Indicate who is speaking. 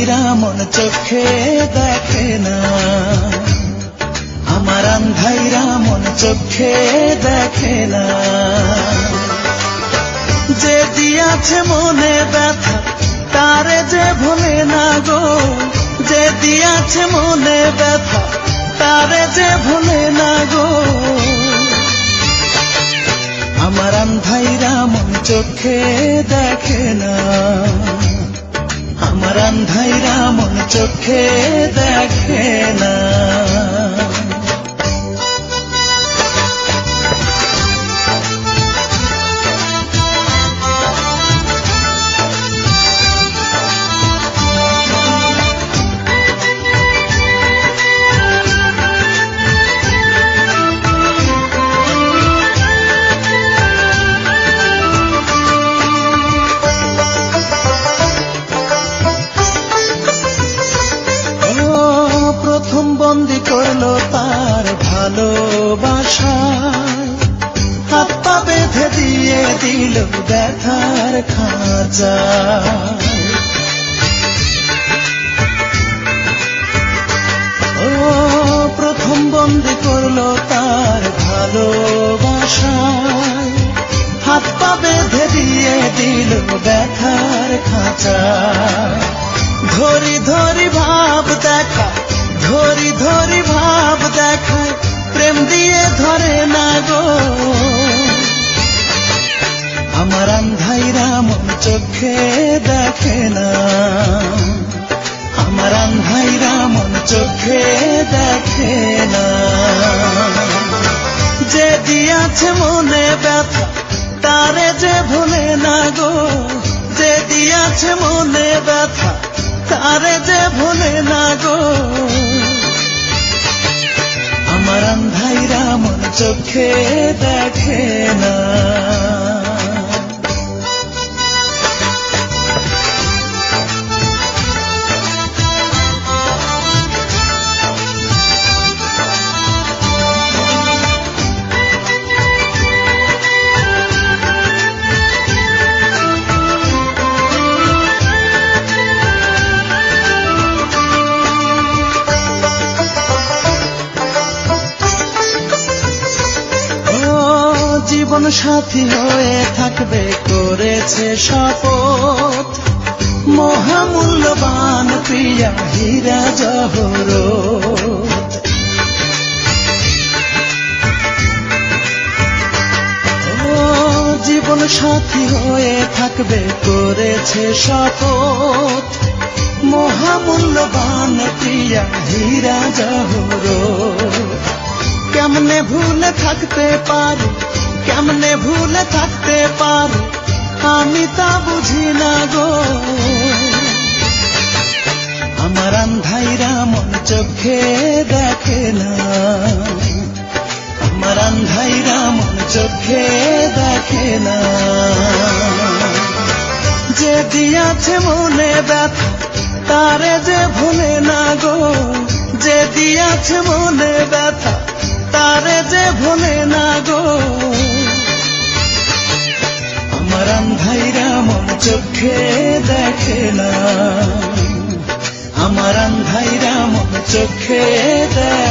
Speaker 1: আন্ধাইরা মন চোখে দেখে না, আমার আন্ধাইরা মন চোখে দেখে না। যে দিয়াছে মনে ব্যথা তারে যে ভোলে না গো, যে দিয়াছে মনে ব্যথা তারে যে ভোলে না গো। আমার আন্ধাইরা মন চোখে দেখে না, আমার আন্ধাইরা মন চোখে দেখে না। বন্দি করলো তার ভালোবাসায়, হাত পা বেঁধে দিয়ে দিল ব্যথার খাঁচা। ও প্রথম বন্দি করলো তার ভালোবাসায়, হাত পা বেঁধে দিয়ে দিল ব্যথার খাঁচা। ধরি ধরি ভাব দেখা, ধরি ধরি ভাব দেখায়, প্রেম দিয়ে ধরে না গো। আমার আন্ধাইরা মন চোখে দেখে না, আমার আন্ধাইরা মন চোখে দেখে না। যে দিয়াছে মনে ব্যথা তারে যে ভোলে না গো, যে দিয়াছে মনে ব্যথা তারে যে ভোলে না গো। আমার আন্ধাইরা মন চোখে দেখে না। জীবন সাথী হয়ে থাকবে করেছে শপথ, মহামূল্যবান প্রিয়া হীরা জহরত। জীবন সাথী হয়ে থাকবে করেছে শপথ, মহামূল্যবান প্রিয়া হীরা জহরত। কেমনে ভুলে থাকতে পারি, কেমনে ভুলে থাকতে পারি, আমি তা বুঝি না গো। আমার আন্ধাইরা মন চোখে দেখে না, আমার আন্ধাইরা মন চোখে দেখে না। যে দিয়াছে মনে ব্যথা তারে যে ভোলে না গো, যে দিয়াছে মনে ব্যথা তারে যে ভোলে না গো। আমার আন্ধাইরা মন চোখে দেখে না, আমার আন্ধাইরা মন চোখে দেখে